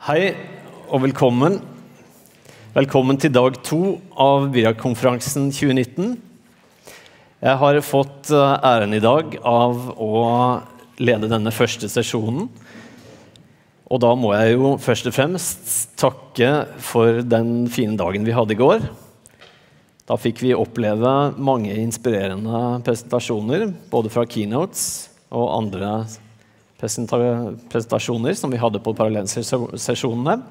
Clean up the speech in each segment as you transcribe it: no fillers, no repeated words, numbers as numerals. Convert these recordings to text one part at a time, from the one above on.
Hei og velkommen. Velkommen til dag 2 av Virak-konferansen 2019. Jeg har fått æren I dag av å lede denne første sesjonen. Og da må jeg jo først og fremst takke for den fine dagen vi hadde I går. Da fikk vi oppleve mange inspirerende presentasjoner, både fra keynotes og andre presentasjoner som vi hadde på parallellsesjonene.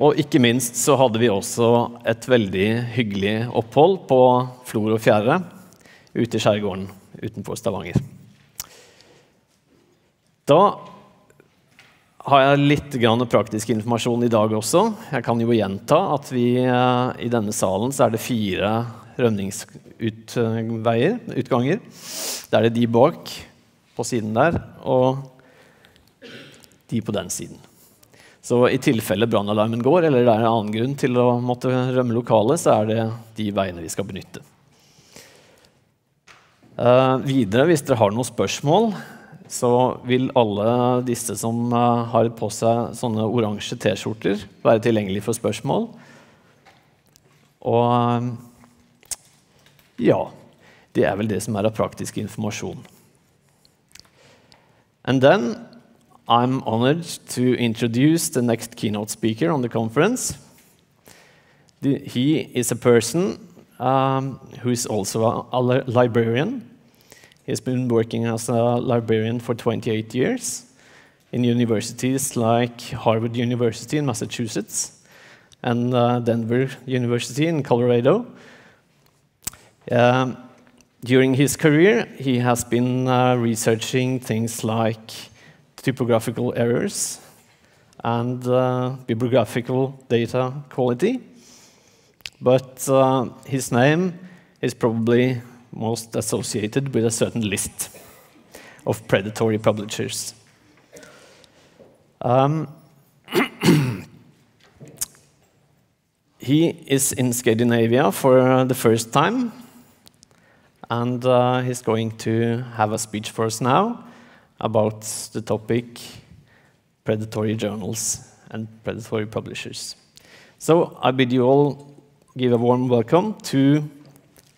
Og ikke minst så hadde vi også et veldig hyggelig opphold på Flor og Fjære ute I skjærgården utenfor Stavanger. Da har jeg litt grann praktisk informasjon I dag også. Jeg kan jo gjenta at vi I denne salen så det 4 rømningsutganger. Det det de bak på siden der, og de på den siden. Så I tilfelle brannalarmen går, eller det en annen grunn til å måtte rømme lokalet, så det de veiene vi skal benytte. Videre, hvis dere har noen spørsmål, så vil alle disse som har på seg sånne oransje t-skjorter være tilgjengelige for spørsmål. Og ja, det vel det som av praktisk informasjon. And then I'm honored to introduce the next keynote speaker on the conference. He is a person who is also a librarian. He's been working as a librarian for 28 years in universities like Harvard University in Massachusetts and Denver University in Colorado. During his career, he has been researching things like typographical errors and bibliographical data quality. But his name is probably most associated with a certain list of predatory publishers. He is in Scandinavia for the first time. And he's going to have a speech for us now about the topic predatory journals and predatory publishers. So I bid you all give a warm welcome to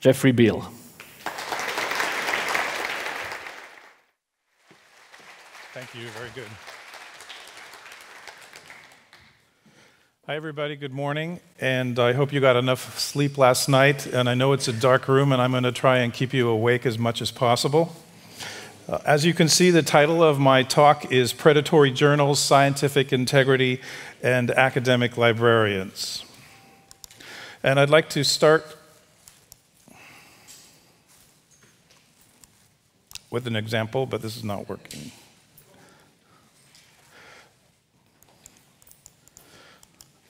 Jeffrey Beall. Thank you, very good. Hi everybody, good morning, and I hope you got enough sleep last night, and I know it's a dark room, and I'm going to try and keep you awake as much as possible. As you can see, the title of my talk is Predatory Journals, Scientific Integrity, and Academic Librarians. And I'd like to start with an example, but this is not working.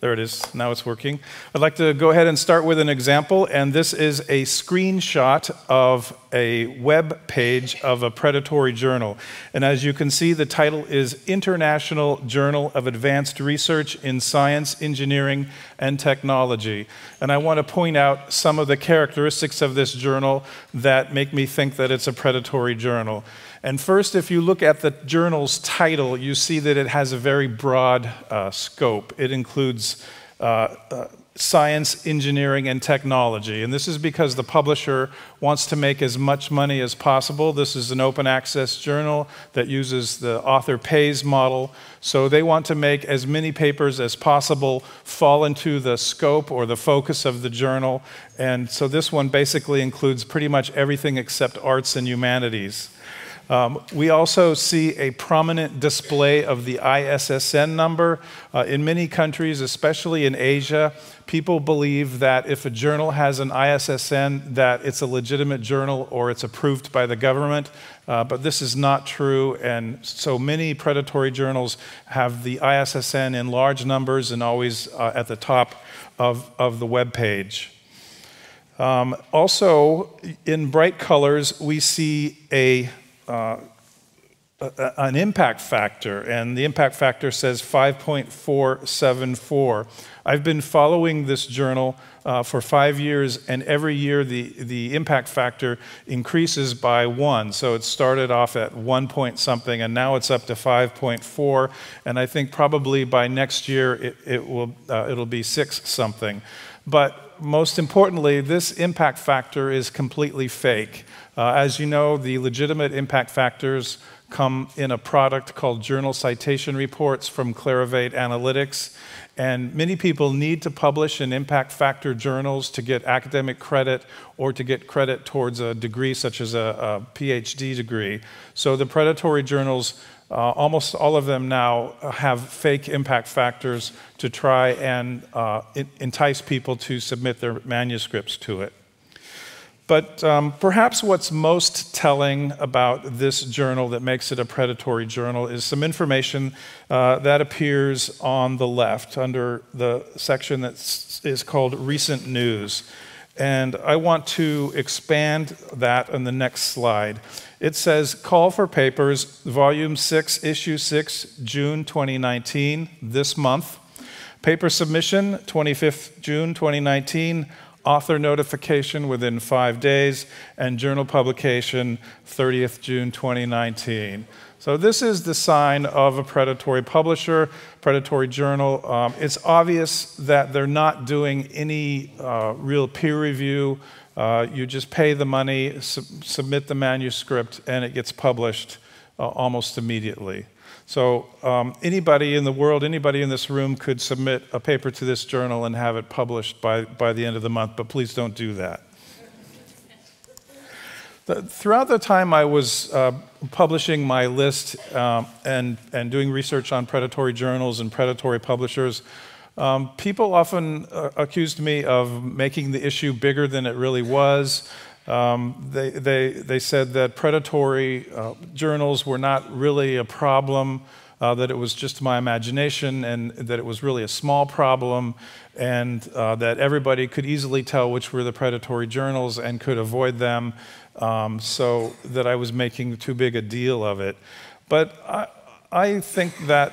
There it is, now it's working. I'd like to go ahead and start with an example, and this is a screenshot of a web page of a predatory journal. And as you can see, the title is International Journal of Advanced Research in Science, Engineering, and Technology. And I want to point out some of the characteristics of this journal that make me think that it's a predatory journal. And first, if you look at the journal's title, you see that it has a very broad scope. It includes science, engineering, and technology. And this is because the publisher wants to make as much money as possible. This is an open access journal that uses the author pays model. So they want to make as many papers as possible fall into the scope or the focus of the journal. And so this one basically includes pretty much everything except arts and humanities. We also see a prominent display of the ISSN number. In many countries, especially in Asia, people believe that if a journal has an ISSN, that it's a legitimate journal or it's approved by the government. But this is not true, and so many predatory journals have the ISSN in large numbers and always at the top of the web page. Also, in bright colors, we see an impact factor, and the impact factor says 5.474. I've been following this journal for 5 years, and every year the impact factor increases by 1. So it started off at 1 point something, and now it's up to 5.4. And I think probably by next year it'll be 6 something. But most importantly, this impact factor is completely fake. As you know, the legitimate impact factors come in a product called Journal Citation Reports from Clarivate Analytics. And many people need to publish in impact factor journals to get academic credit or to get credit towards a degree such as a PhD degree. So the predatory journals, almost all of them now have fake impact factors to try and entice people to submit their manuscripts to it. But perhaps what's most telling about this journal that makes it a predatory journal is some information that appears on the left under the section that is called Recent News. And I want to expand that on the next slide. It says, Call for Papers, Volume 6, Issue 6, June 2019, this month. Paper submission, 25th June 2019. Author notification within 5 days, and journal publication 30th June 2019. So this is the sign of a predatory publisher, predatory journal. It's obvious that they're not doing any real peer review. You just pay the money, submit the manuscript, and it gets published almost immediately. So anybody in the world, anybody in this room could submit a paper to this journal and have it published by the end of the month, but please don't do that. Throughout the time I was publishing my list and doing research on predatory journals and predatory publishers, people often accused me of making the issue bigger than it really was. They said that predatory journals were not really a problem, that it was just my imagination, and that it was really a small problem, and that everybody could easily tell which were the predatory journals and could avoid them, so that I was making too big a deal of it. But I think that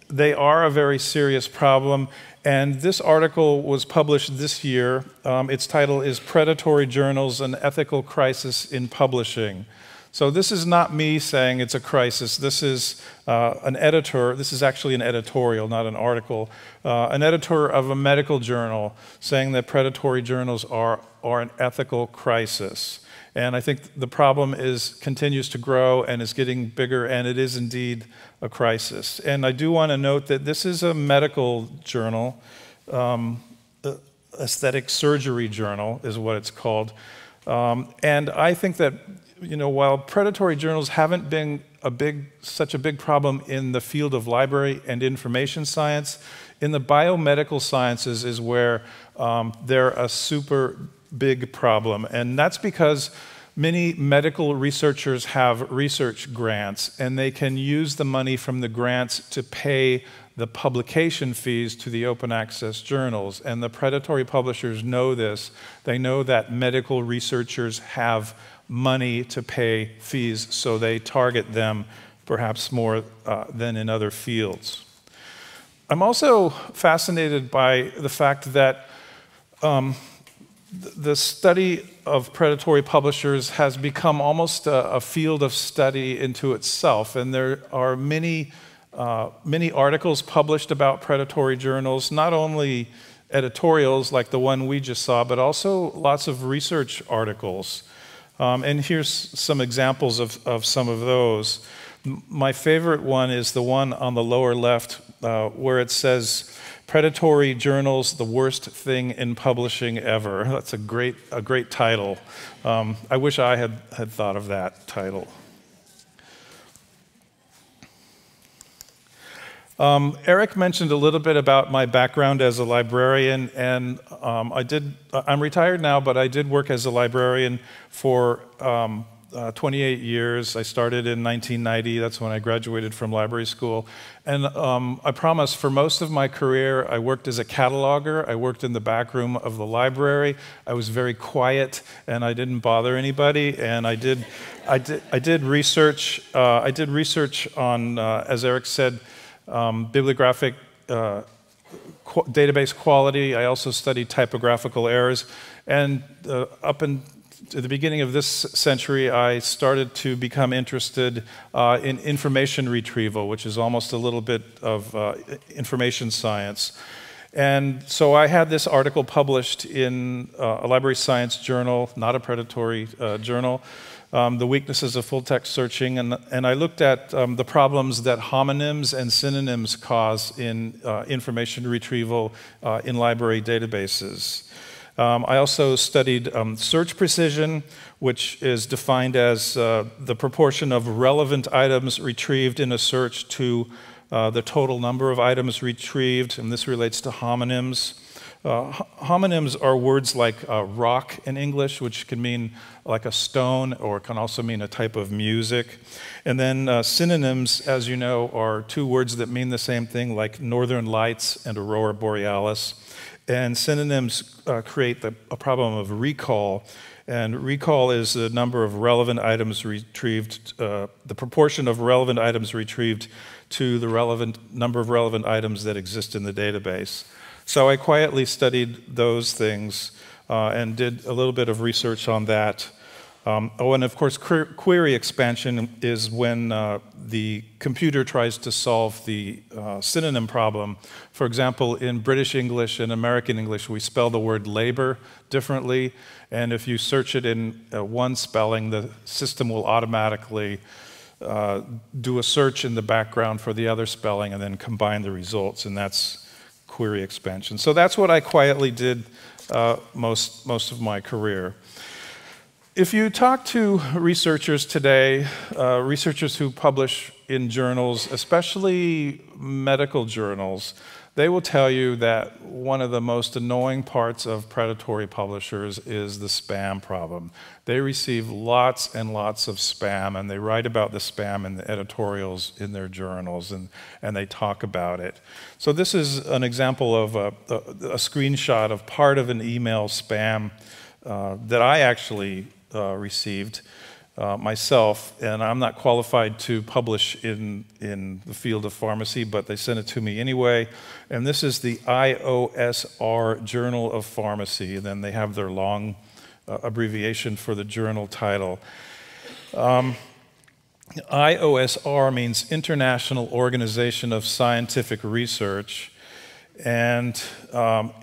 they are a very serious problem. And this article was published this year. Its title is Predatory Journals, an Ethical Crisis in Publishing. So this is not me saying it's a crisis. This is an editor. This is actually an editorial, not an article. An editor of a medical journal saying that predatory journals are an ethical crisis. And I think the problem continues to grow and is getting bigger, and it is indeed a crisis. And I do want to note that this is a medical journal, aesthetic surgery journal is what it's called. And I think that, while predatory journals haven't been such a big problem in the field of library and information science, in the biomedical sciences is where they're a super big problem. And that's because many medical researchers have research grants, and they can use the money from the grants to pay the publication fees to the open access journals. And the predatory publishers know this. They know that medical researchers have money to pay fees, so they target them perhaps more than in other fields. I'm also fascinated by the fact that the study of predatory publishers has become almost a field of study into itself, and there are many articles published about predatory journals, not only editorials like the one we just saw, but also lots of research articles. And here's some examples of some of those. My favorite one is the one on the lower left where it says, Predatory Journals, the Worst Thing in Publishing Ever. That's a great title. I wish I had thought of that title. Eric mentioned a little bit about my background as a librarian, and I'm retired now, but I did work as a librarian for 28 years. I started in 1990. That's when I graduated from library school. And I promise, for most of my career, I worked as a cataloger. I worked in the back room of the library. I was very quiet, and I didn't bother anybody. And I did research. I did research on, as Eric said, bibliographic database quality. I also studied typographical errors. And up to the beginning of this century, I started to become interested in information retrieval, which is almost a little bit of information science. And so I had this article published in a library science journal, not a predatory journal, The Weaknesses of Full-Text Searching, and I looked at the problems that homonyms and synonyms cause in information retrieval in library databases. I also studied search precision, which is defined as the proportion of relevant items retrieved in a search to the total number of items retrieved, and this relates to homonyms. Homonyms are words like rock in English, which can mean like a stone, or can also mean a type of music. And then synonyms, as you know, are two words that mean the same thing, like northern lights and aurora borealis. And synonyms create a problem of recall. And recall is the number of relevant items retrieved, the proportion of relevant items retrieved to the number of relevant items that exist in the database. So I quietly studied those things and did a little bit of research on that. And of course, query expansion is when the computer tries to solve the synonym problem. For example, in British English and American English, we spell the word labor differently. And if you search it in one spelling, the system will automatically do a search in the background for the other spelling and then combine the results, and that's query expansion. So that's what I quietly did most of my career. If you talk to researchers today, researchers who publish in journals, especially medical journals, they will tell you that one of the most annoying parts of predatory publishers is the spam problem. They receive lots and lots of spam, and they write about the spam in the editorials in their journals, and they talk about it. So this is an example of a screenshot of part of an email spam that I actually received myself, and I'm not qualified to publish in the field of pharmacy, but they sent it to me anyway. And this is the IOSR Journal of Pharmacy, and then they have their long abbreviation for the journal title. IOSR means International Organization of Scientific Research. And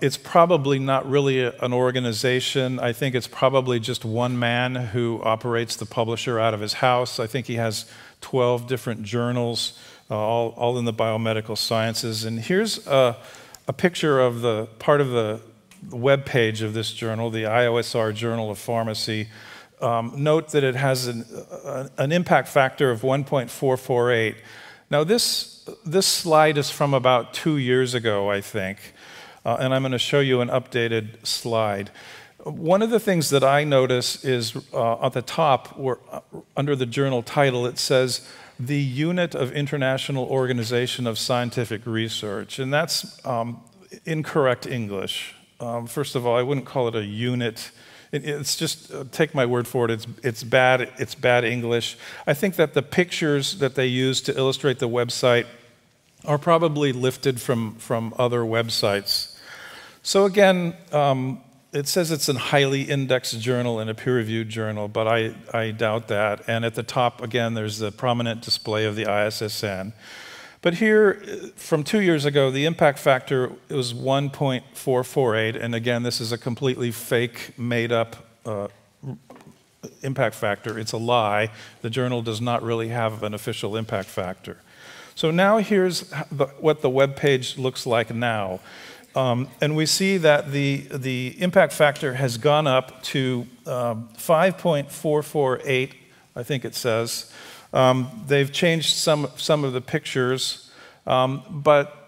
it's probably not really an organization. I think it's probably just one man who operates the publisher out of his house. I think he has 12 different journals, all in the biomedical sciences. And here's a picture of the part of the web page of this journal, the IOSR Journal of Pharmacy. Note that it has an impact factor of 1.448. Now this slide is from about 2 years ago, I think, and I'm going to show you an updated slide. One of the things that I notice is at the top, under the journal title, it says, the Unit of International Organization of Scientific Research, and that's incorrect English. First of all, I wouldn't call it a unit. It's just, take my word for it, it's bad English. I think that the pictures that they use to illustrate the website are probably lifted from other websites. So again, it says it's a highly indexed journal and a peer-reviewed journal, but I doubt that. And at the top, again, there's the prominent display of the ISSN. But here, from 2 years ago, the impact factor was 1.448, and again, this is a completely fake, made-up impact factor. It's a lie. The journal does not really have an official impact factor. So now here's what the web page looks like now. And we see that the impact factor has gone up to 5.448, I think it says. They've changed some of the pictures, but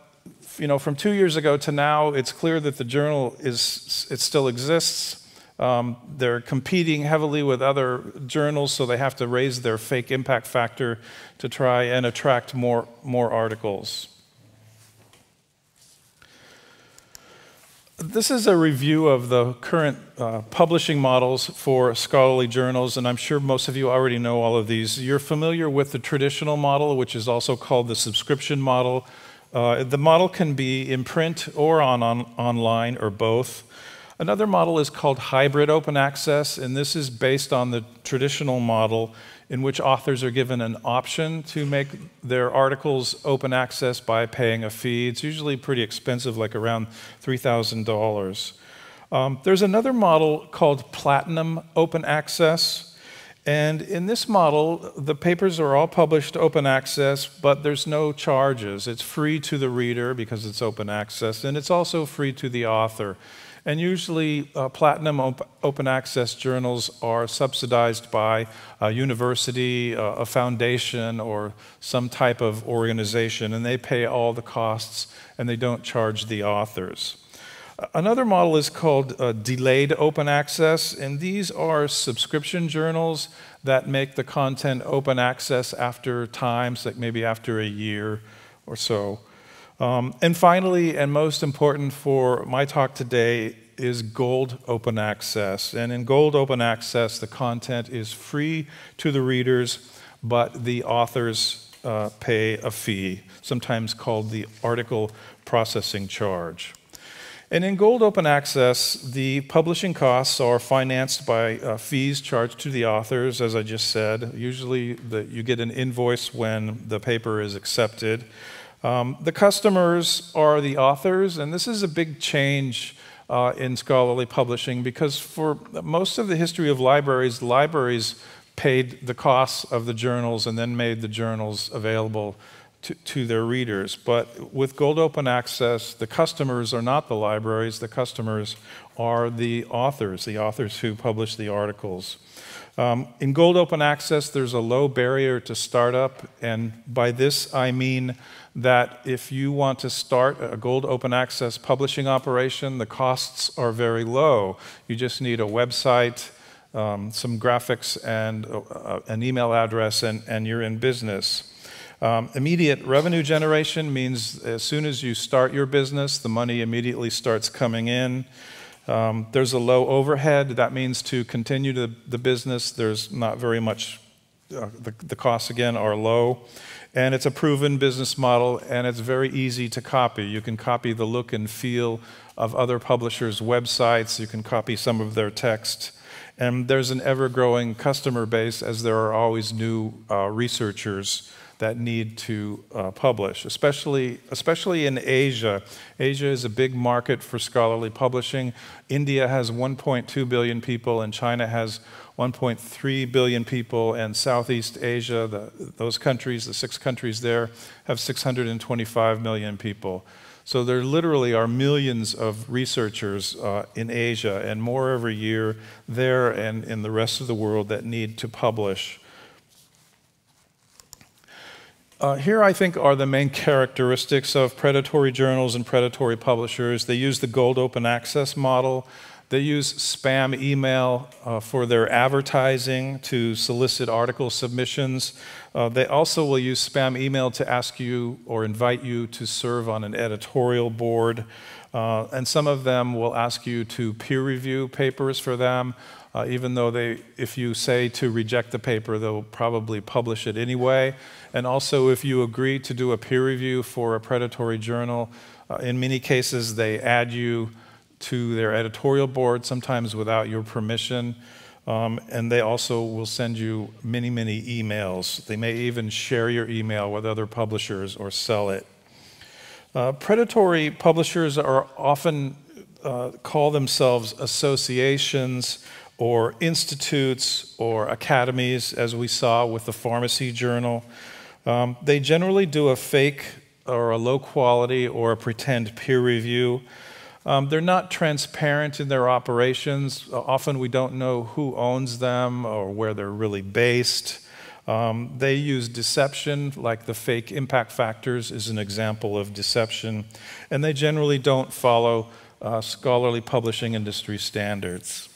from 2 years ago to now, it's clear that the journal it still exists. They're competing heavily with other journals, so they have to raise their fake impact factor to try and attract more articles. This is a review of the current publishing models for scholarly journals, and I'm sure most of you already know all of these. You're familiar with the traditional model, which is also called the subscription model. The model can be in print or online or both. Another model is called hybrid open access, and this is based on the traditional model in which authors are given an option to make their articles open access by paying a fee. It's usually pretty expensive, like around $3,000. There's another model called platinum open access, and in this model, the papers are all published open access, but there's no charges. It's free to the reader because it's open access, and it's also free to the author. And usually, platinum open access journals are subsidized by a university, a foundation, or some type of organization, and they pay all the costs, and they don't charge the authors. Another model is called delayed open access, and these are subscription journals that make the content open access after times, like maybe after a year or so. And finally, and most important for my talk today, is gold open access. And in gold open access, the content is free to the readers, but the authors pay a fee, sometimes called the article processing charge. And in gold open access, the publishing costs are financed by fees charged to the authors, as I just said. Usually you get an invoice when the paper is accepted. The customers are the authors, and this is a big change in scholarly publishing, because for most of the history of libraries, the libraries paid the costs of the journals and then made the journals available to their readers. But with gold open access, the customers are not the libraries, the customers are the authors who publish the articles. In gold open access, there's a low barrier to startup, and by this I mean that if you want to start a gold open access publishing operation, the costs are very low. You just need a website, some graphics, and an email address, and you're in business. Immediate revenue generation means as soon as you start your business, the money immediately starts coming in. There's a low overhead. That means to continue the business, there's not very much, the costs again are low. And it's a proven business model, and it's very easy to copy. You can copy the look and feel of other publishers' websites. You can copy some of their text. And there's an ever-growing customer base, as there are always new researchers that need to publish, especially in Asia. Asia is a big market for scholarly publishing. India has 1.2 billion people, and China has 1.3 billion people, and Southeast Asia, those countries, the 6 countries there, have 625 million people. So there literally are millions of researchers in Asia, and more every year there and in the rest of the world, that need to publish. Here, I think, are the main characteristics of predatory journals and predatory publishers. They use the gold open access model. They use spam email for their advertising to solicit article submissions. They also will use spam email to ask you or invite you to serve on an editorial board. And some of them will ask you to peer review papers for them, even though if you say to reject the paper, they'll probably publish it anyway. And also, if you agree to do a peer review for a predatory journal, in many cases they add you to their editorial board, sometimes without your permission. And they also will send you many, many emails. They may even share your email with other publishers or sell it. Predatory publishers are often call themselves associations or institutes or academies, as we saw with the pharmacy journal. They generally do a fake or a low quality or a pretend peer review. They're not transparent in their operations. Often we don't know who owns them or where they're really based. They use deception, like the fake impact factors is an example of deception. And they generally don't follow scholarly publishing industry standards.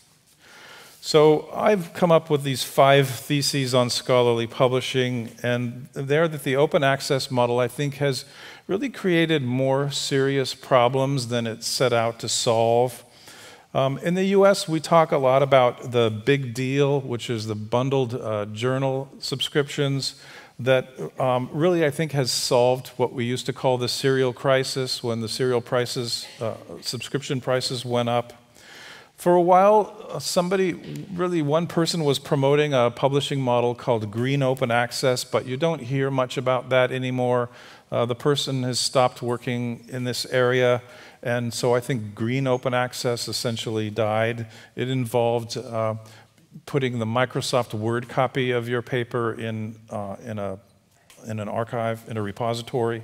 So I've come up with these 5 theses on scholarly publishing, and they're that the open access model, I think, has really created more serious problems than it set out to solve. In the US, we talk a lot about the big deal, which is the bundled journal subscriptions that really, I think, has solved what we used to call the serial crisis when the serial prices, subscription prices went up. For a while, one person was promoting a publishing model called green open access, but you don't hear much about that anymore. The person has stopped working in this area, and so I think green open access essentially died. It involved putting the Microsoft Word copy of your paper in an archive, in a repository.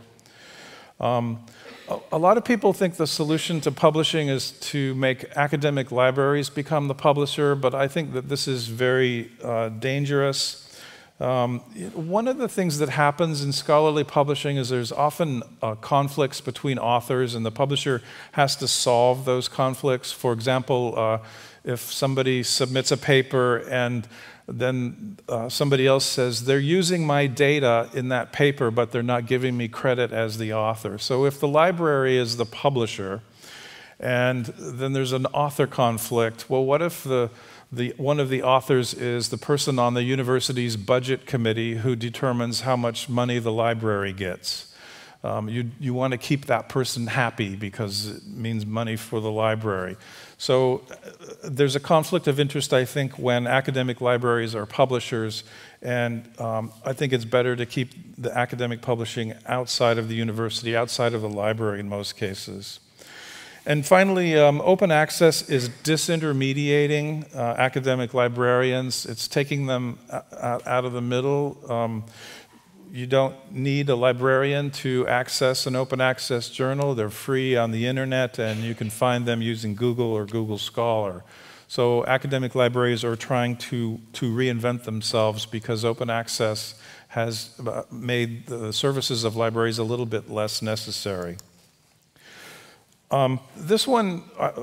A lot of people think the solution to publishing is to make academic libraries become the publisher, but I think that this is very dangerous. One of the things that happens in scholarly publishing is there's often conflicts between authors, and the publisher has to solve those conflicts. For example, if somebody submits a paper and then somebody else says, they're using my data in that paper, but they're not giving me credit as the author. So if the library is the publisher, and then there's an author conflict, well, what if one of the authors is the person on the university's budget committee who determines how much money the library gets? You want to keep that person happy because it means money for the library. So there's a conflict of interest, I think, when academic libraries are publishers, and I think it's better to keep the academic publishing outside of the university, outside of the library in most cases. And finally, open access is disintermediating academic librarians. It's taking them out of the middle. You don't need a librarian to access an open access journal. They're free on the internet, and you can find them using Google or Google Scholar. So academic libraries are trying to reinvent themselves because open access has made the services of libraries a little bit less necessary. This one,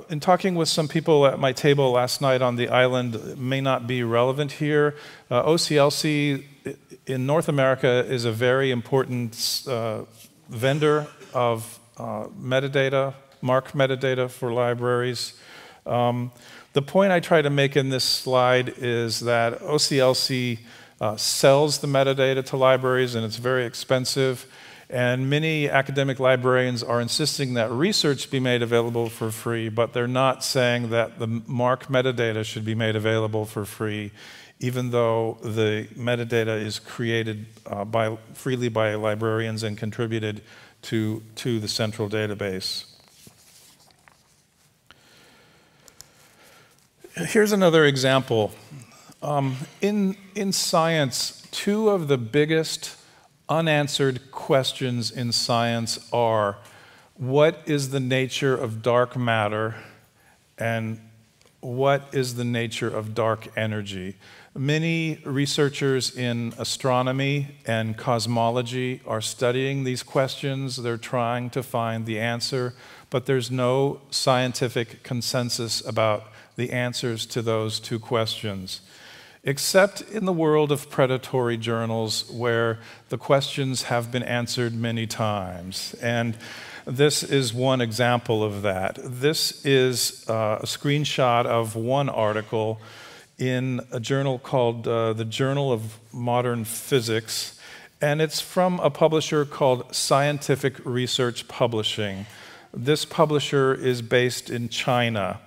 in talking with some people at my table last night on the island, may not be relevant here. OCLC in North America is a very important vendor of metadata, MARC metadata for libraries. The point I try to make in this slide is that OCLC sells the metadata to libraries, and it's very expensive. And many academic librarians are insisting that research be made available for free, but they're not saying that the MARC metadata should be made available for free, even though the metadata is created freely by librarians and contributed to the central database. Here's another example. In science, two of the biggest unanswered questions in science are, what is the nature of dark matter, and what is the nature of dark energy? Many researchers in astronomy and cosmology are studying these questions. They're trying to find the answer, but there's no scientific consensus about the answers to those two questions, except in the world of predatory journals where the questions have been answered many times. And this is one example of that. This is a screenshot of one article in a journal called the Journal of Modern Physics, and it's from a publisher called Scientific Research Publishing. This publisher is based in China.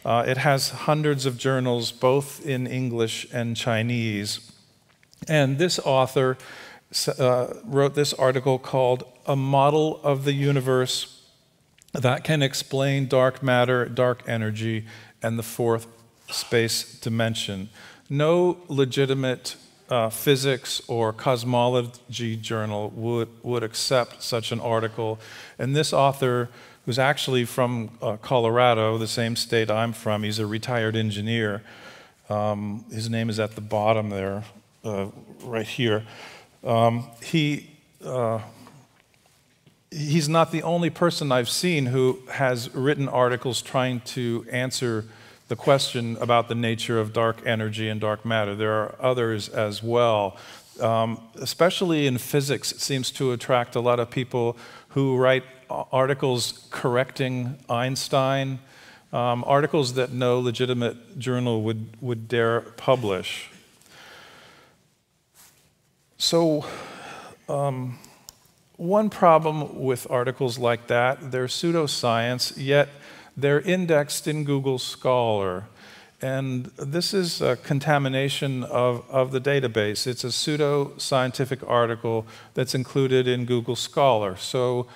It has hundreds of journals, both in English and Chinese. And this author wrote this article called "A Model of the Universe That Can Explain Dark Matter, Dark Energy, and the Fourth Space Dimension." No legitimate physics or cosmology journal would accept such an article. And this author, who's actually from Colorado, the same state I'm from, he's a retired engineer. His name is at the bottom there, right here. He's not the only person I've seen who has written articles trying to answer the question about the nature of dark energy and dark matter. There are others as well. Especially in physics, it seems to attract a lot of people who write articles correcting Einstein, articles that no legitimate journal would dare publish. So one problem with articles like that, they're pseudo-science, yet they're indexed in Google Scholar. And this is a contamination of the database. It's a pseudo-scientific article that's included in Google Scholar. So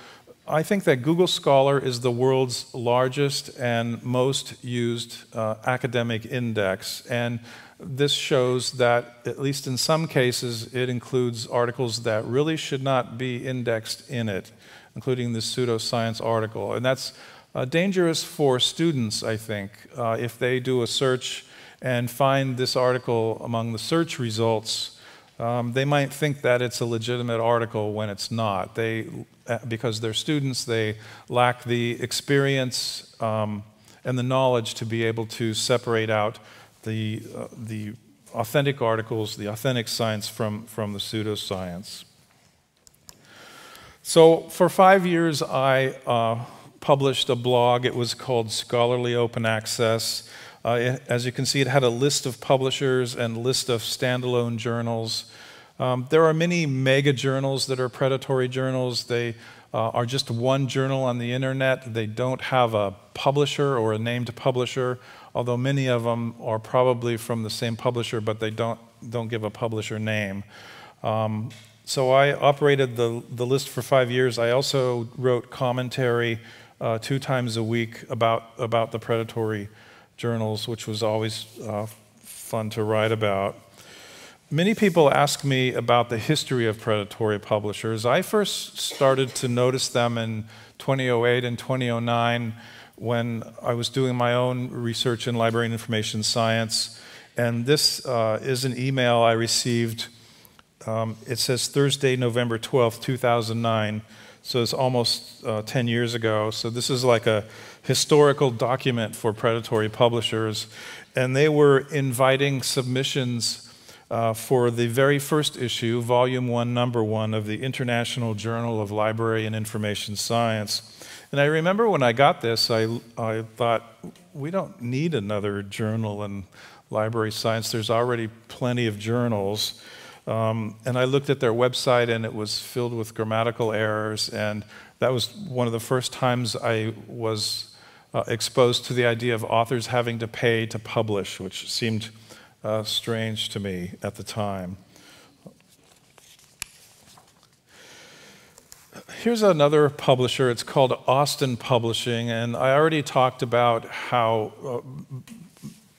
I think that Google Scholar is the world's largest and most used academic index. And this shows that, at least in some cases, it includes articles that really should not be indexed in it, including this pseudoscience article. And that's dangerous for students, I think. If they do a search and find this article among the search results, they might think that it's a legitimate article when it's not. Because they're students, they lack the experience and the knowledge to be able to separate out the authentic articles, the authentic science from the pseudoscience. So for 5 years, I published a blog. It was called Scholarly Open Access. As you can see, it had a list of publishers and a list of standalone journals. There are many mega journals that are predatory journals. They are just one journal on the internet. They don't have a publisher or a named publisher, although many of them are probably from the same publisher, but they don't give a publisher name. So I operated the list for 5 years. I also wrote commentary 2 times a week about the predatory journals, which was always fun to write about. Many people ask me about the history of predatory publishers. I first started to notice them in 2008 and 2009 when I was doing my own research in library and information science. And this is an email I received. It says Thursday, November 12th, 2009. So it's almost 10 years ago. So this is like a historical document for predatory publishers. And they were inviting submissions for the very first issue, Volume 1, Number 1 of the International Journal of Library and Information Science. And I remember when I got this, I thought, we don't need another journal in library science. There's already plenty of journals. And I looked at their website, and it was filled with grammatical errors. And that was one of the first times I was exposed to the idea of authors having to pay to publish, which seemed strange to me at the time. Here's another publisher. It's called Austin Publishing, and I already talked about how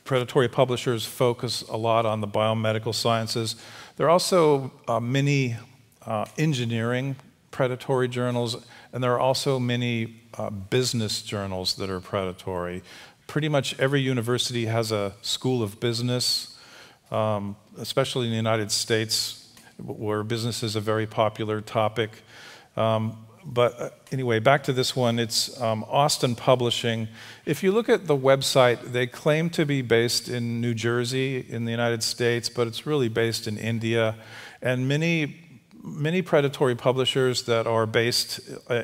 predatory publishers focus a lot on the biomedical sciences. There are also many engineering predatory journals, and there are also many business journals that are predatory. Pretty much every university has a school of business, especially in the United States, where business is a very popular topic. But anyway, back to this one. It's Austin Publishing. If you look at the website, they claim to be based in New Jersey in the United States, but it's really based in India. And many predatory publishers that are based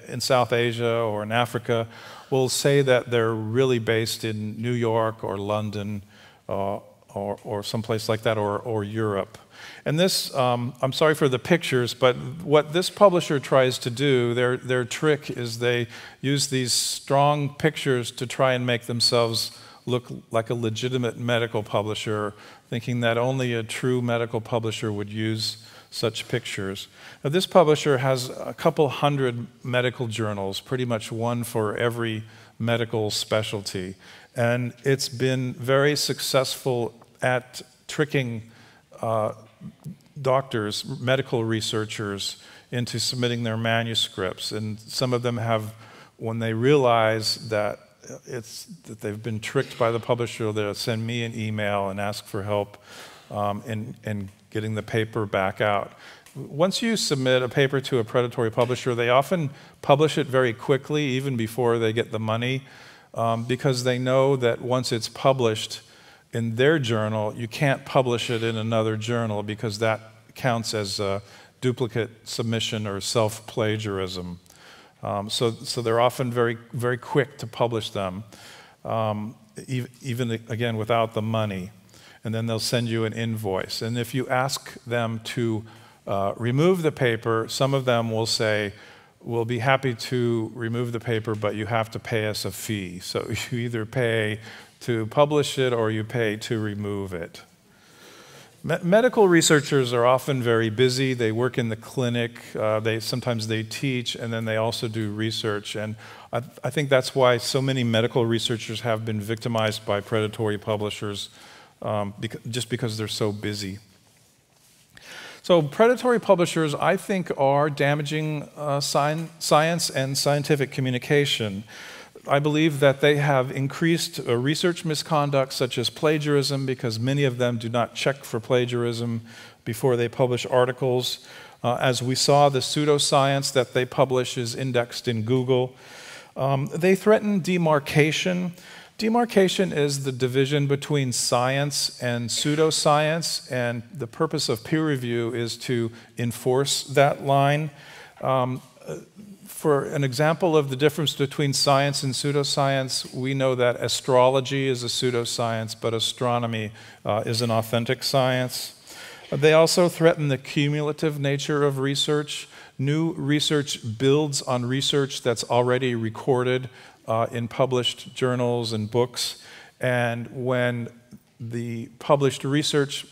in South Asia or in Africa will say that they're really based in New York or London or someplace like that, or Europe. And this, I'm sorry for the pictures, but what this publisher tries to do, their trick is they use these strong pictures to try and make themselves look like a legitimate medical publisher, thinking that only a true medical publisher would use such pictures. Now, this publisher has a couple hundred medical journals, pretty much one for every medical specialty. And it's been very successful at tricking doctors, medical researchers, into submitting their manuscripts. And some of them have, when they realize that they've been tricked by the publisher, they'll send me an email and ask for help in getting the paper back out. Once you submit a paper to a predatory publisher, they often publish it very quickly, even before they get the money, because they know that once it's published in their journal, you can't publish it in another journal because that counts as a duplicate submission or self-plagiarism. So they're often very, very quick to publish them. even again without the money. And then they'll send you an invoice. And if you ask them to remove the paper, some of them will say, we'll be happy to remove the paper, but you have to pay us a fee. So you either pay to publish it or you pay to remove it. Medical researchers are often very busy. They work in the clinic. Sometimes they teach, and then they also do research. And I think that's why so many medical researchers have been victimized by predatory publishers, just because they're so busy. So predatory publishers, I think, are damaging science and scientific communication. I believe that they have increased research misconduct such as plagiarism, because many of them do not check for plagiarism before they publish articles. As we saw, the pseudo-science that they publish is indexed in Google. They threaten demarcation. Demarcation is the division between science and pseudoscience, and the purpose of peer review is to enforce that line. For an example of the difference between science and pseudoscience, we know that astrology is a pseudoscience, but astronomy is an authentic science. They also threaten the cumulative nature of research. New research builds on research that's already recorded in published journals and books. And when the published research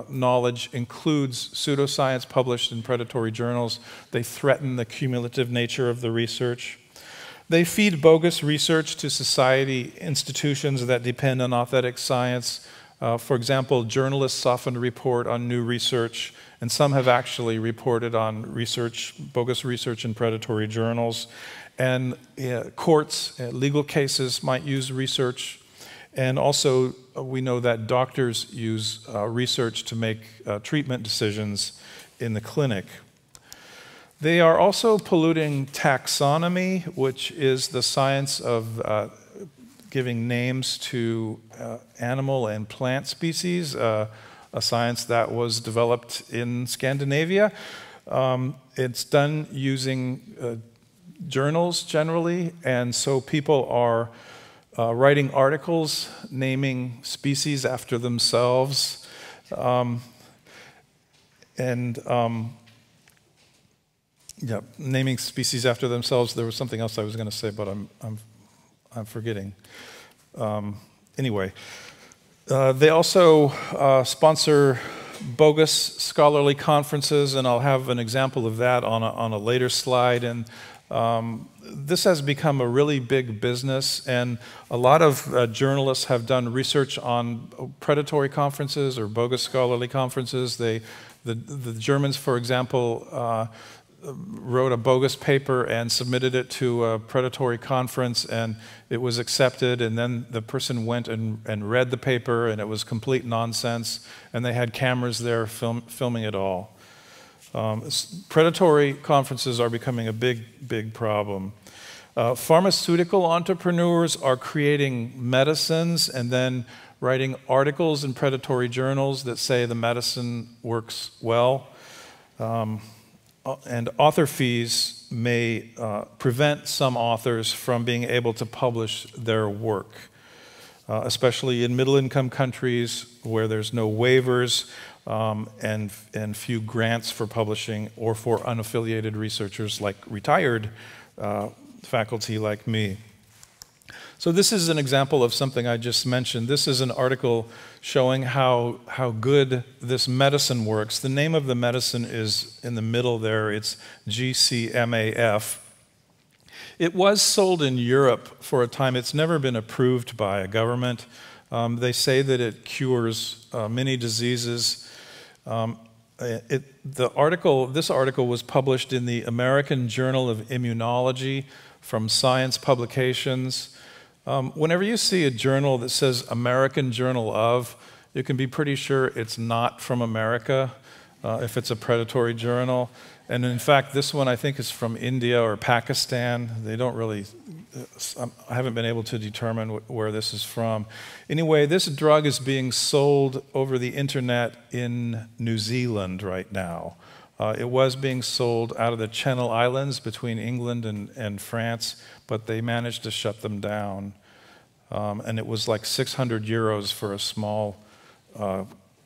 knowledge includes pseudoscience published in predatory journals, they threaten the cumulative nature of the research. They feed bogus research to society institutions that depend on authentic science. For example, journalists often report on new research, and some have actually reported on bogus research in predatory journals. And courts, legal cases might use research. And also, we know that doctors use research to make treatment decisions in the clinic. They are also polluting taxonomy, which is the science of giving names to animal and plant species, a science that was developed in Scandinavia. It's done using journals generally, and so people are writing articles naming species after themselves, naming species after themselves. There was something else I was going to say, but I'm forgetting. Anyway, they also sponsor bogus scholarly conferences, and I'll have an example of that on a later slide. And this has become a really big business, and a lot of journalists have done research on predatory conferences or bogus scholarly conferences. The Germans, for example, wrote a bogus paper and submitted it to a predatory conference, and it was accepted, and then the person went and read the paper, and it was complete nonsense, and they had cameras there filming it all. Predatory conferences are becoming a big problem. Pharmaceutical entrepreneurs are creating medicines and then writing articles in predatory journals that say the medicine works well. And author fees may prevent some authors from being able to publish their work, especially in middle-income countries where there's no waivers and few grants for publishing, or for unaffiliated researchers like retired faculty like me. So this is an example of something I just mentioned. This is an article showing how good this medicine works. The name of the medicine is in the middle there. It's GCMAF. It was sold in Europe for a time. It's never been approved by a government. They say that it cures many diseases. This article was published in the American Journal of Immunology from Science Publications. Whenever you see a journal that says American Journal of, you can be pretty sure it's not from America if it's a predatory journal. And in fact, this one I think is from India or Pakistan. They don't really, I haven't been able to determine where this is from. Anyway, this drug is being sold over the internet in New Zealand right now. It was being sold out of the Channel Islands between England and France, but they managed to shut them down. And it was like 600 euros for a small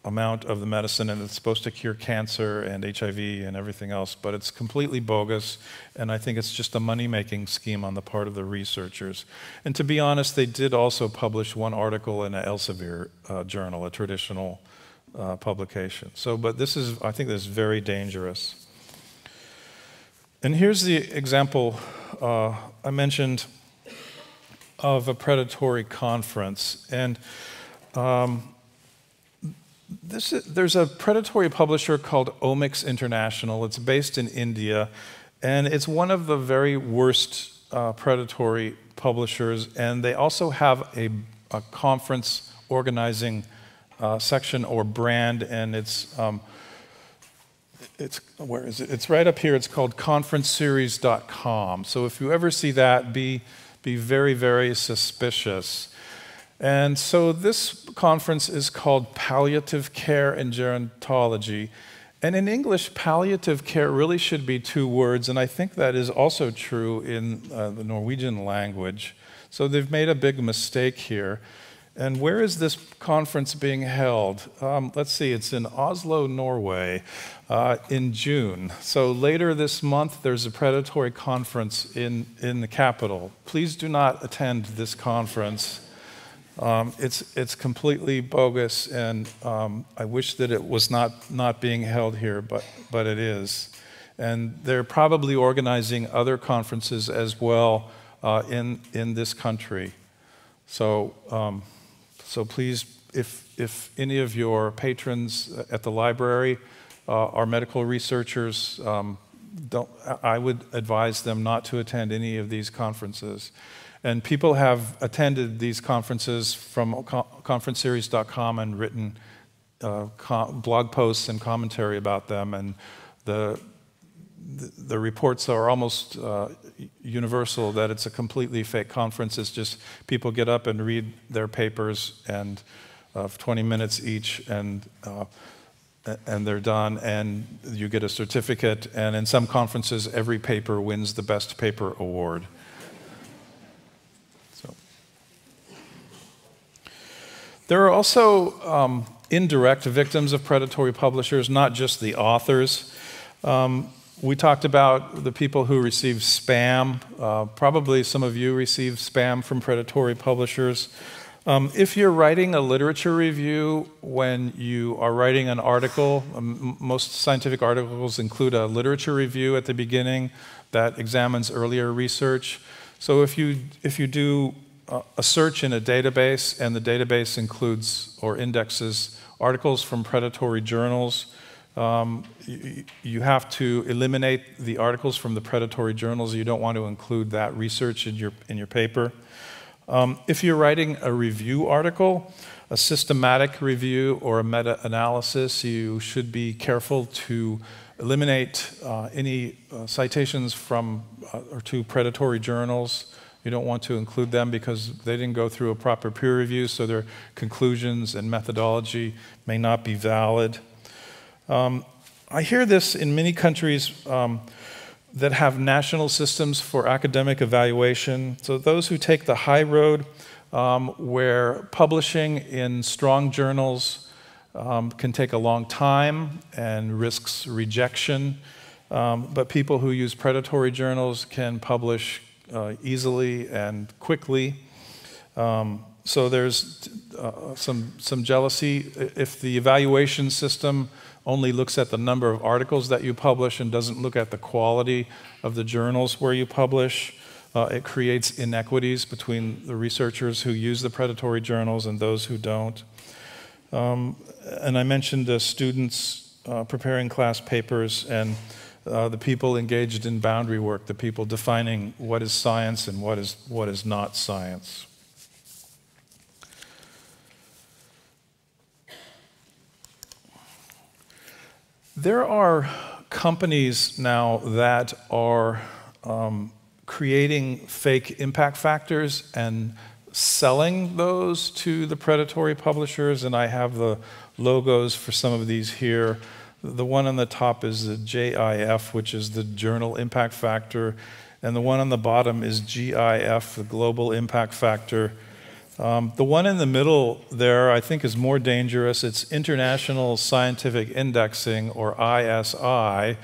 amount of the medicine, and it's supposed to cure cancer and HIV and everything else, but it's completely bogus, and I think it's just a money-making scheme on the part of the researchers. And to be honest, they did also publish one article in an Elsevier journal, a traditional publication. So, but this is, I think this is very dangerous. And here's the example I mentioned of a predatory conference. And there's a predatory publisher called OMICS International. It's based in India, and it's one of the very worst predatory publishers. And they also have a conference organizing section or brand, and it's where is it? It's right up here. It's called conferenceseries.com. So if you ever see that, be very, very suspicious. And so this conference is called Palliative Care and Gerontology. And in English, palliative care really should be 2 words, and I think that is also true in the Norwegian language. So they've made a big mistake here. And where is this conference being held? Let's see, it's in Oslo, Norway, in June. So later this month, there's a predatory conference in the capital. Please do not attend this conference. It's completely bogus, and I wish that it was not being held here, but it is. And they're probably organizing other conferences as well in this country. So please, if any of your patrons at the library are medical researchers, I would advise them not to attend any of these conferences. And people have attended these conferences from conferenceseries.com and written blog posts and commentary about them, and the reports are almost universal that it's a completely fake conference. It's just people get up and read their papers and 20 minutes each, and they're done, and you get a certificate. And in some conferences, every paper wins the best paper award. There are also indirect victims of predatory publishers, not just the authors. We talked about the people who receive spam. Probably some of you receive spam from predatory publishers. If you're writing a literature review when you are writing an article, most scientific articles include a literature review at the beginning that examines earlier research. So if you do a search in a database, and the database includes or indexes articles from predatory journals, you have to eliminate the articles from the predatory journals. You don't want to include that research in your paper. If you're writing a review article, a systematic review or a meta-analysis, you should be careful to eliminate any citations from or to predatory journals. You don't want to include them because they didn't go through a proper peer review, so their conclusions and methodology may not be valid. I hear this in many countries that have national systems for academic evaluation. So those who take the high road, where publishing in strong journals can take a long time and risks rejection, but people who use predatory journals can publish easily and quickly. So there's some jealousy. If the evaluation system only looks at the number of articles that you publish and doesn't look at the quality of the journals where you publish, it creates inequities between the researchers who use the predatory journals and those who don't. And I mentioned the students preparing class papers and the people engaged in boundary work, the people defining what is science and what is not science. There are companies now that are creating fake impact factors and selling those to the predatory publishers, and I have the logos for some of these here. The one on the top is the JIF, which is the Journal Impact Factor, and the one on the bottom is GIF, the Global Impact Factor. The one in the middle there, I think, is more dangerous. It's International Scientific Indexing, or ISI,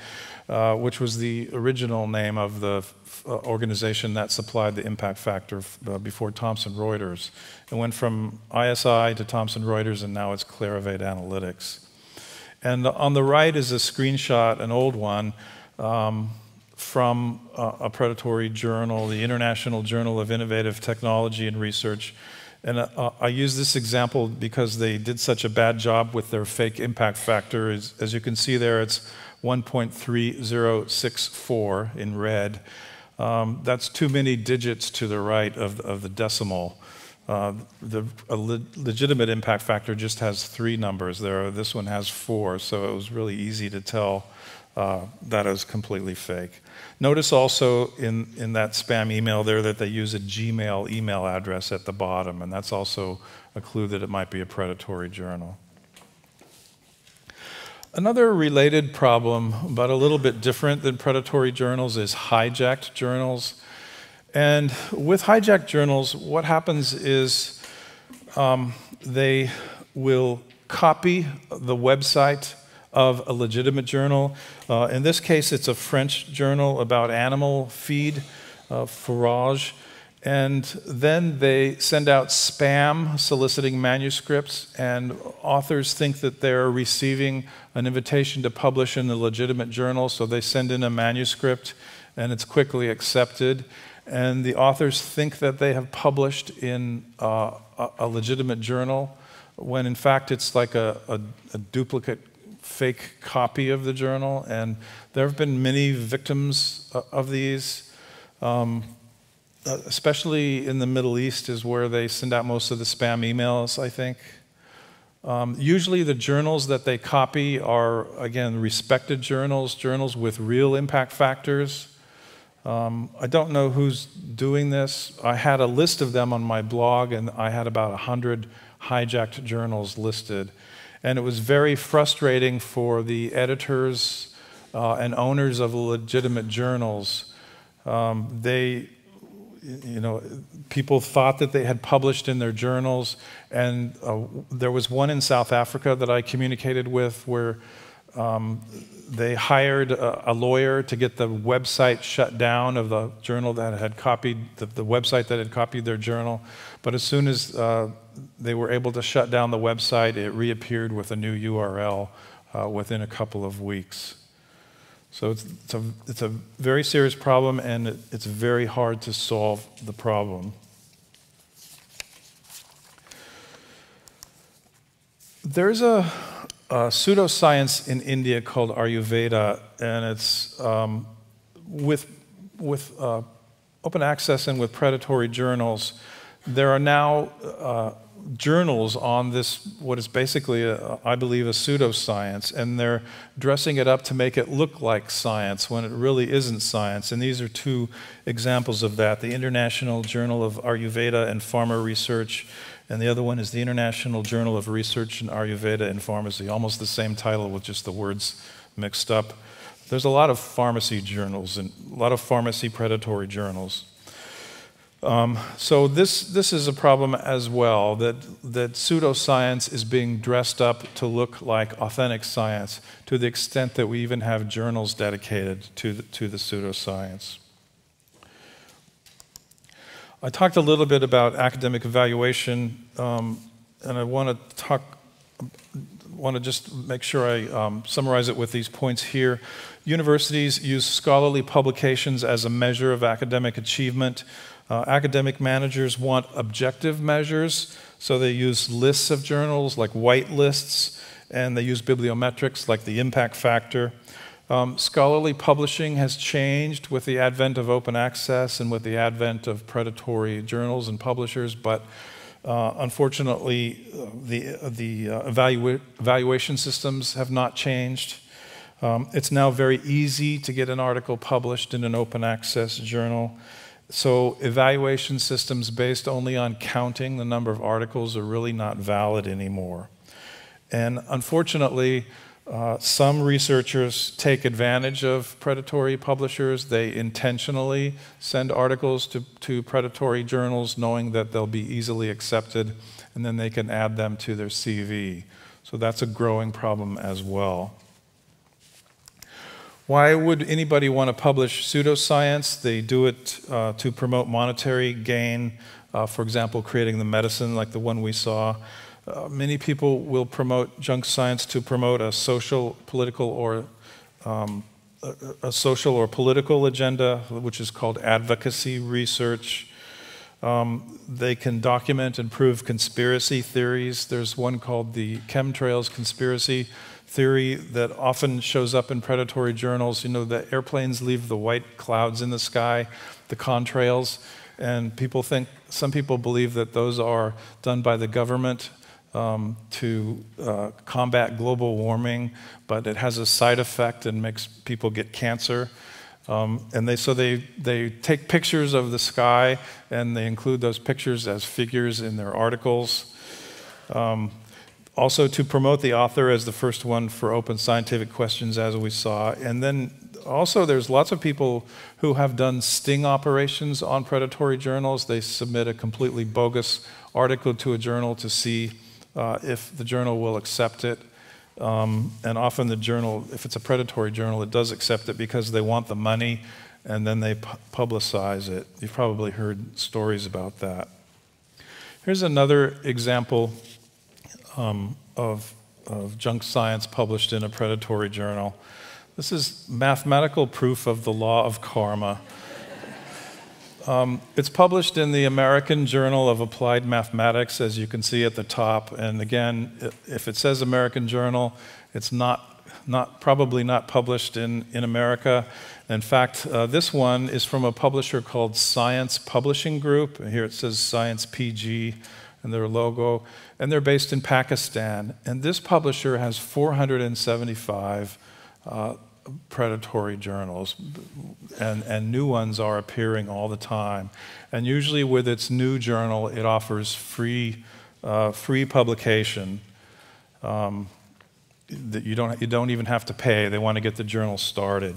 which was the original name of the organization that supplied the impact factor before Thomson Reuters. It went from ISI to Thomson Reuters, and now it's Clarivate Analytics. And on the right is a screenshot, an old one, from a predatory journal, the International Journal of Innovative Technology and Research. And I use this example because they did such a bad job with their fake impact factor. As you can see there, it's 1.3064 in red. That's too many digits to the right of the decimal. A legitimate impact factor just has 3 numbers there. This one has 4, so it was really easy to tell that is completely fake. Notice also in that spam email there that they use a Gmail email address at the bottom, and that's also a clue that it might be a predatory journal. Another related problem, but a little bit different than predatory journals, is hijacked journals. And with hijacked journals, what happens is they will copy the website of a legitimate journal. In this case, it's a French journal about animal feed, fourrage. And then they send out spam soliciting manuscripts, and authors think that they're receiving an invitation to publish in a legitimate journal, so they send in a manuscript, and it's quickly accepted. And the authors think that they have published in a legitimate journal, when in fact it's like a duplicate fake copy of the journal. And there have been many victims of these, especially in the Middle East is where they send out most of the spam emails, I think. Usually the journals that they copy are, again, respected journals, journals with real impact factors. I don't know who's doing this. I had a list of them on my blog, and I had about 100 hijacked journals listed. And it was very frustrating for the editors and owners of legitimate journals. People thought that they had published in their journals, and there was one in South Africa that I communicated with where they hired a lawyer to get the website shut down of the journal that had copied, the website that had copied their journal. But as soon as they were able to shut down the website, it reappeared with a new URL within a couple of weeks. So it's a very serious problem, and it's very hard to solve the problem. There's a pseudo-science in India called Ayurveda, and it's with open access and with predatory journals. There are now journals on this, what is basically, I believe, a pseudo-science, and they're dressing it up to make it look like science when it really isn't science. And these are 2 examples of that: the International Journal of Ayurveda and Pharma Research, and the other one is the International Journal of Research in Ayurveda and Pharmacy, almost the same title with just the words mixed up. There's a lot of pharmacy journals and a lot of pharmacy predatory journals. So this is a problem as well, that pseudoscience is being dressed up to look like authentic science, to the extent that we even have journals dedicated to the pseudoscience. I talked a little bit about academic evaluation, and I want to just make sure I summarize it with these points here. Universities use scholarly publications as a measure of academic achievement. Academic managers want objective measures, so they use lists of journals like white lists, and they use bibliometrics like the impact factor. Scholarly publishing has changed with the advent of open access and with the advent of predatory journals and publishers, but unfortunately the evaluation systems have not changed. It's now very easy to get an article published in an open access journal. So evaluation systems based only on counting the number of articles are really not valid anymore. And unfortunately, Some researchers take advantage of predatory publishers. They intentionally send articles to predatory journals knowing that they'll be easily accepted, and then they can add them to their CV. So that's a growing problem as well. Why would anybody want to publish pseudoscience? They do it to promote monetary gain, for example, creating the medicine like the one we saw. Many people will promote junk science to promote a social, political, or political agenda, which is called advocacy research. They can document and prove conspiracy theories. There's one called the chemtrails conspiracy theory that often shows up in predatory journals. You know, the airplanes leave the white clouds in the sky, the contrails, and some people believe that those are done by the government to combat global warming, but it has a side effect and makes people get cancer. So they take pictures of the sky and they include those pictures as figures in their articles. Also to promote the author as the first one for open scientific questions, as we saw. And then also there's lots of people who have done sting operations on predatory journals. They submit a completely bogus article to a journal to see if the journal will accept it. And often the journal, if it's a predatory journal, it does accept it because they want the money, and then they publicize it. You've probably heard stories about that. Here's another example of junk science published in a predatory journal. This is mathematical proof of the law of karma. It's published in the American Journal of Applied Mathematics, as you can see at the top. And again, if it says American Journal, it's probably not published in America. In fact, this one is from a publisher called Science Publishing Group. Here it says Science PG and their logo. And they're based in Pakistan. And this publisher has 475 predatory journals, and new ones are appearing all the time. And usually with its new journal, it offers free publication that you don't even have to pay. They want to get the journal started.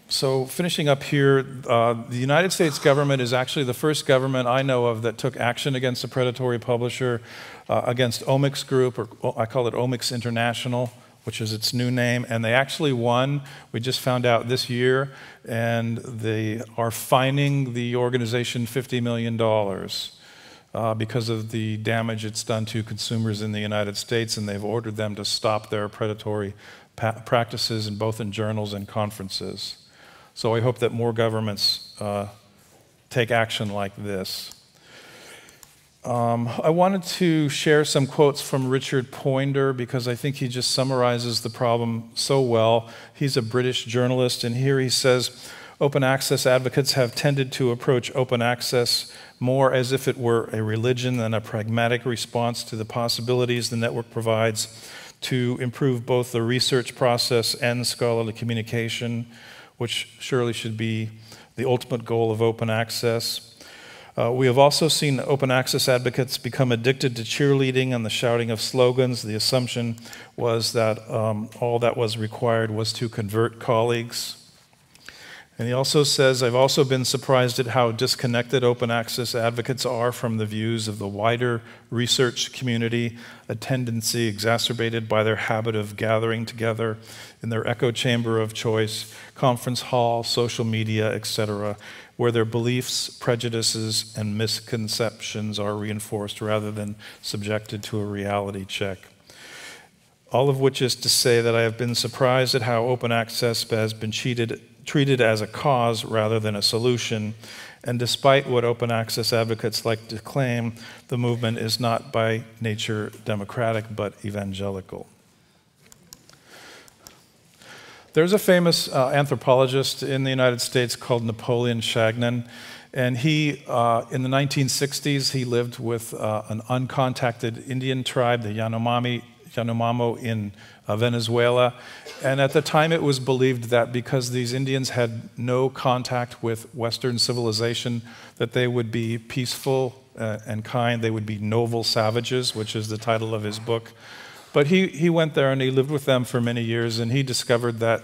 So finishing up here, the United States government is actually the first government I know of that took action against a predatory publisher, against OMICS Group, or I call it OMICS International, which is its new name, and they actually won. We just found out this year, and they are fining the organization $50 million because of the damage it's done to consumers in the United States, and they've ordered them to stop their predatory practices both in journals and conferences. So I hope that more governments take action like this. I wanted to share some quotes from Richard Poindar because I think he just summarizes the problem so well. He's a British journalist, and here he says, open access advocates have tended to approach open access more as if it were a religion than a pragmatic response to the possibilities the network provides to improve both the research process and scholarly communication, which surely should be the ultimate goal of open access. We have also seen open access advocates become addicted to cheerleading and the shouting of slogans. The assumption was that all that was required was to convert colleagues. And he also says, I've also been surprised at how disconnected open access advocates are from the views of the wider research community, a tendency exacerbated by their habit of gathering together in their echo chamber of choice, conference hall, social media, etc., where their beliefs, prejudices, and misconceptions are reinforced rather than subjected to a reality check. All of which is to say that I have been surprised at how open access has been treated as a cause rather than a solution. And despite what open access advocates like to claim, the movement is not by nature democratic but evangelical. There's a famous anthropologist in the United States called Napoleon Chagnon, and he, in the 1960s, he lived with an uncontacted Indian tribe, the Yanomamo in Venezuela. And at the time, it was believed that because these Indians had no contact with Western civilization, that they would be peaceful and kind. They would be noble savages, which is the title of his book. But he went there and he lived with them for many years, and he discovered that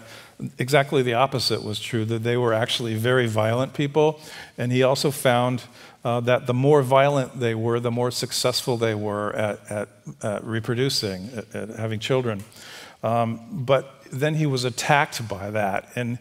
exactly the opposite was true, that they were actually very violent people. And he also found that the more violent they were, the more successful they were at reproducing, at having children. But then he was attacked by that, and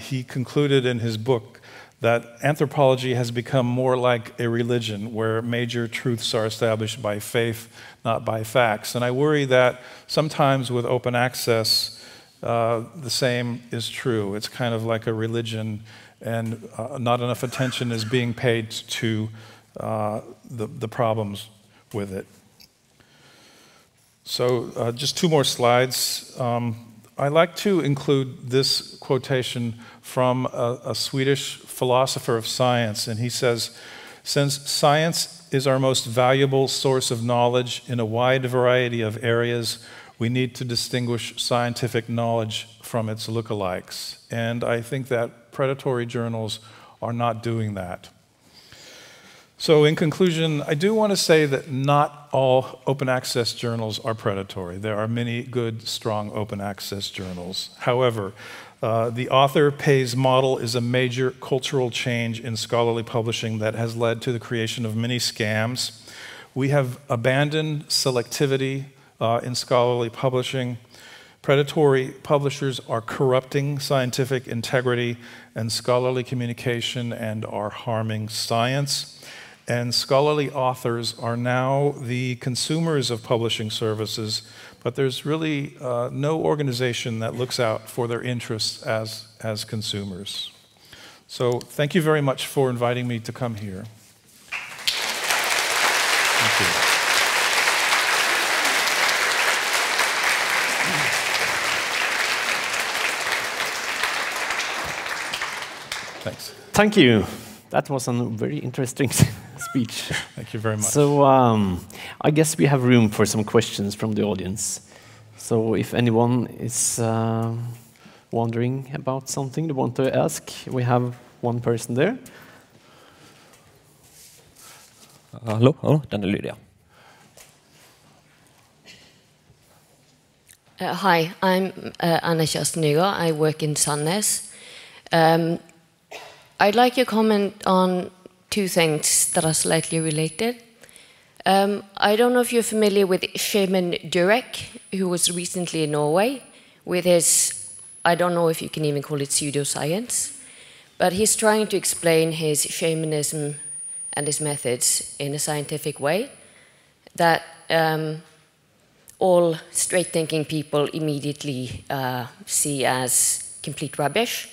he concluded in his book that anthropology has become more like a religion where major truths are established by faith, not by facts. And I worry that sometimes with open access, the same is true. It's kind of like a religion, and not enough attention is being paid to the problems with it. So just two more slides. I like to include this quotation from a Swedish philosopher of science, and he says, "Since science is our most valuable source of knowledge in a wide variety of areas, we need to distinguish scientific knowledge from its lookalikes." And I think that predatory journals are not doing that. So in conclusion, I do want to say that not all open access journals are predatory. There are many good, strong open access journals. However, the author pays model is a major cultural change in scholarly publishing that has led to the creation of many scams. We have abandoned selectivity in scholarly publishing. Predatory publishers are corrupting scientific integrity and scholarly communication and are harming science. And scholarly authors are now the consumers of publishing services, but there's really no organization that looks out for their interests as consumers. So thank you very much for inviting me to come here. Thank you. Thanks. Thank you. That was a very interesting speech. Thank you very much. So I guess we have room for some questions from the audience. So if anyone is wondering about something they want to ask, we have one person there. Hello, den är Lydia. Hi, I'm Anna Kjøstnygård. I work in Sandnes. I'd like your comment on two things that are slightly related. I don't know if you're familiar with Shaman Durek, who was recently in Norway with his, I don't know if you can even call it pseudo-science, but he's trying to explain his shamanism and his methods in a scientific way that all straight-thinking people immediately see as complete rubbish.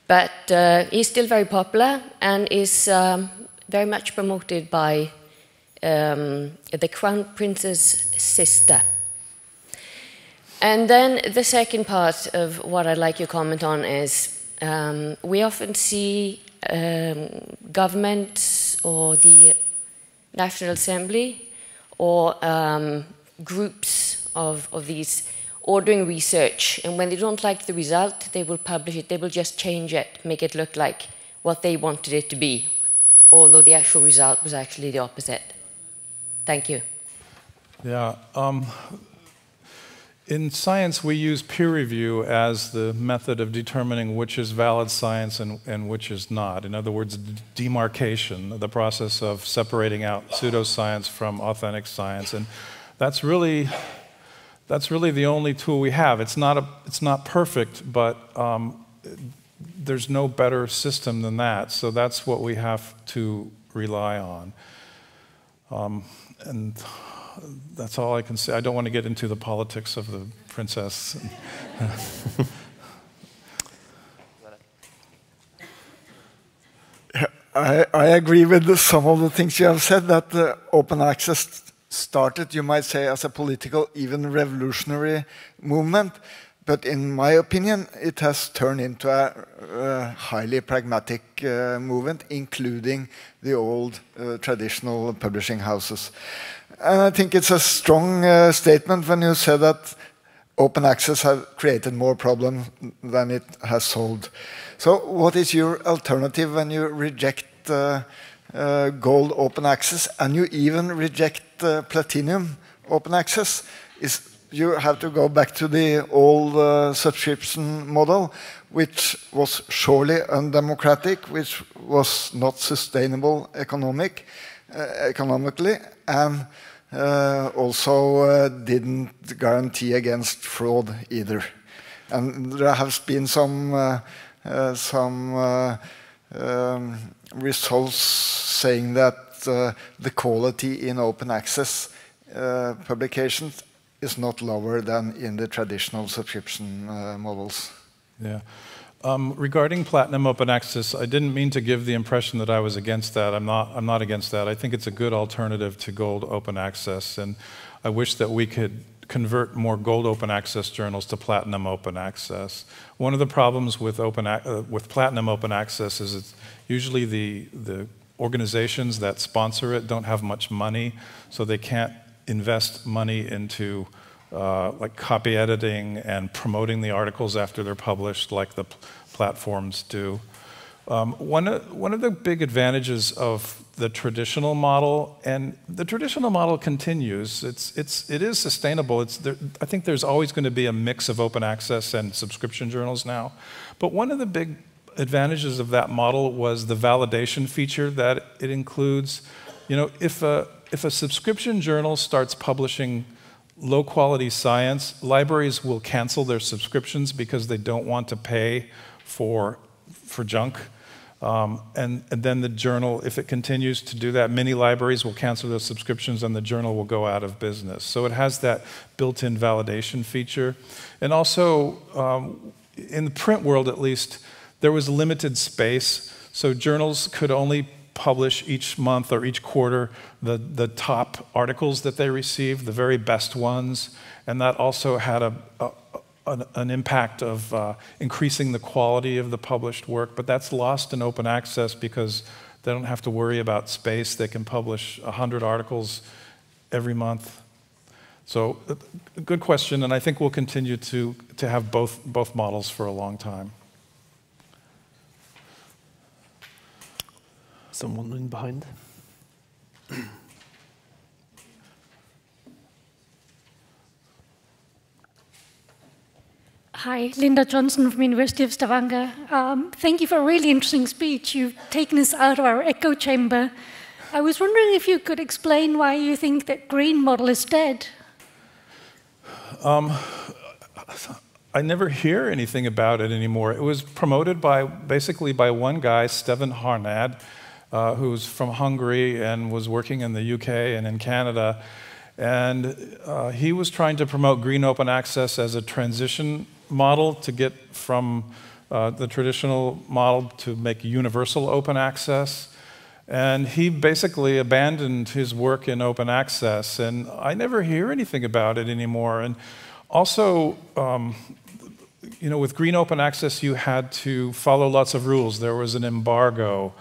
But he's still very popular and is very much promoted by the Crown Prince's sister. And then the second part of what I'd like your comment on is we often see governments or the National Assembly or groups of these ordering research, and when they don't like the result, they will publish it. They will just change it, make it look like what they wanted it to be, although the actual result was actually the opposite. Thank you. Yeah. In science, we use peer review as the method of determining which is valid science and which is not. In other words, demarcation, the process of separating out pseudoscience from authentic science. And that's really the only tool we have. It's not perfect, but there's no better system than that. So that's what we have to rely on. And that's all I can say. I don't want to get into the politics of the princess. I agree with some of the things you have said, that open access started, you might say, as a political, even revolutionary movement. But in my opinion, it has turned into a highly pragmatic movement, including the old traditional publishing houses. And I think it's a strong statement when you say that open access has created more problems than it has solved. So what is your alternative when you reject gold open access, and you even reject platinum open access, you have to go back to the old subscription model, which was surely undemocratic, which was not sustainable economically, and also didn't guarantee against fraud either. And there has been some results saying that the quality in open access publications is not lower than in the traditional subscription models. Yeah. Regarding Platinum Open Access, I didn't mean to give the impression that I was against that. I'm not against that. I think it's a good alternative to Gold Open Access, and I wish that we could convert more Gold Open Access journals to Platinum Open Access. One of the problems with Platinum Open Access is it's usually the organizations that sponsor it don't have much money, so they can't invest money into like copy editing and promoting the articles after they're published like the platforms do. One of the big advantages of the traditional model, and the traditional model continues, it is sustainable. I think there's always going to be a mix of open access and subscription journals now. But one of the big advantages of that model was the validation feature that it includes. You know, if a subscription journal starts publishing low-quality science, libraries will cancel their subscriptions because they don't want to pay for junk. And then the journal, if it continues to do that, many libraries will cancel their subscriptions and the journal will go out of business. So it has that built-in validation feature. And also, in the print world at least, there was limited space. So journals could only publish each month or each quarter the top articles that they received, the very best ones, and that also had an impact of increasing the quality of the published work, but that's lost in open access because they don't have to worry about space. They can publish 100 articles every month. So a good question, and I think we'll continue to have both models for a long time. Someone in behind. Hi, Linda Johnson from University of Stavanger. Thank you for a really interesting speech. You've taken us out of our echo chamber. I was wondering if you could explain why you think that green model is dead. I never hear anything about it anymore. It was promoted basically by one guy, Steven Harnad, who's from Hungary and was working in the UK and in Canada. And he was trying to promote green open access as a transition model to get from the traditional model to make universal open access. And he basically abandoned his work in open access, and I never hear anything about it anymore. And also, you know, with green open access, you had to follow lots of rules. There was an embargo.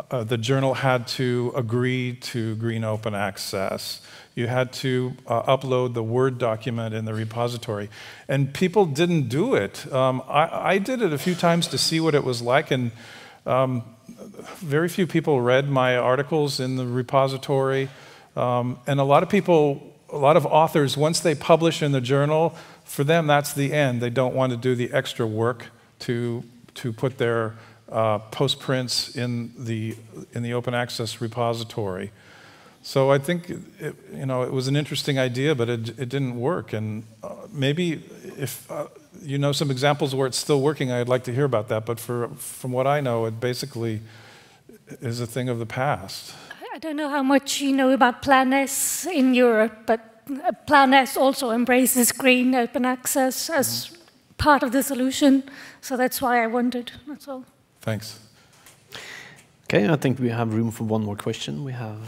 The journal had to agree to green open access. You had to upload the Word document in the repository. And people didn't do it. I did it a few times to see what it was like, and very few people read my articles in the repository. And a lot of authors, once they publish in the journal, for them that's the end. They don't want to do the extra work to put their postprints in the open access repository. So I think it was an interesting idea, but it didn't work. And maybe if you know some examples where it's still working, I'd like to hear about that. But from what I know, it basically is a thing of the past. I don't know how much you know about Plan S in Europe, but Plan S also embraces green open access as part of the solution. So that's why I wondered. That's all. Thanks. Okay, I think we have room for one more question. We have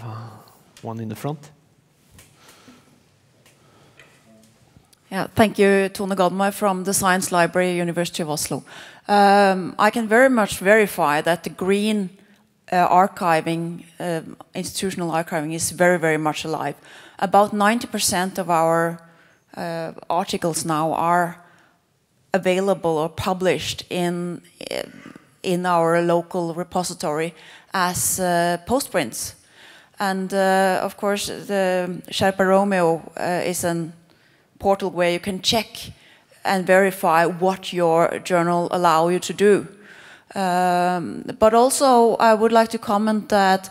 one in the front. Yeah, thank you, Tone Gadmar from the Science Library, University of Oslo. I can very much verify that the green archiving, institutional archiving, is very, very much alive. About 90% of our articles now are available or published in in our local repository as postprints. And of course, the Sherpa Romeo is a portal where you can check and verify what your journal allows you to do. But also, I would like to comment that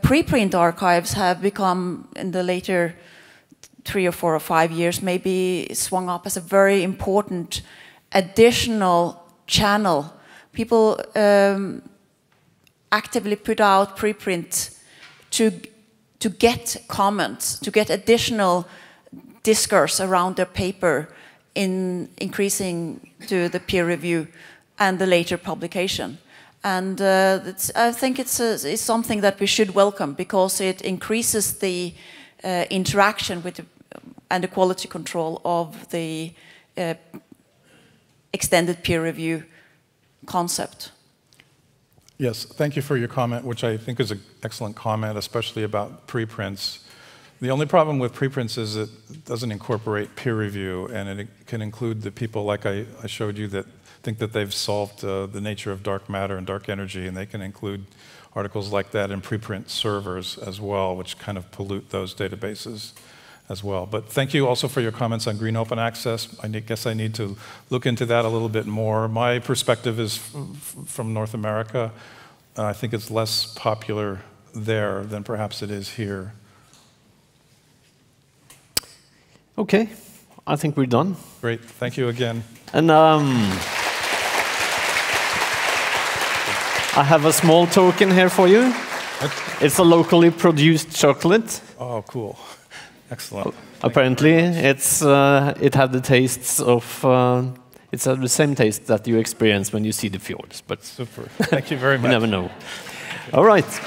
preprint archives have become, in the later 3 or 4 or 5 years, maybe swung up as a very important additional channel. People actively put out preprint to get comments, to get additional discourse around their paper in increasing to the peer review and the later publication. And I think it's something that we should welcome, because it increases the interaction with and the quality control of the extended peer review concept. Yes, thank you for your comment, which I think is an excellent comment, especially about preprints. The only problem with preprints is it doesn't incorporate peer review, and it can include the people like I showed you that think that they've solved the nature of dark matter and dark energy, and they can include articles like that in preprint servers as well, which kind of pollute those databases as well. But thank you also for your comments on green open access. I guess I need to look into that a little bit more. My perspective is from North America. I think it's less popular there than perhaps it is here. Okay, I think we're done. Great, thank you again. And I have a small token here for you. It's a locally produced chocolate. Oh, cool. Excellent. Apparently, it had the tastes of it's the same taste that you experience when you see the fjords. But super. Thank you very much. You never know. All right.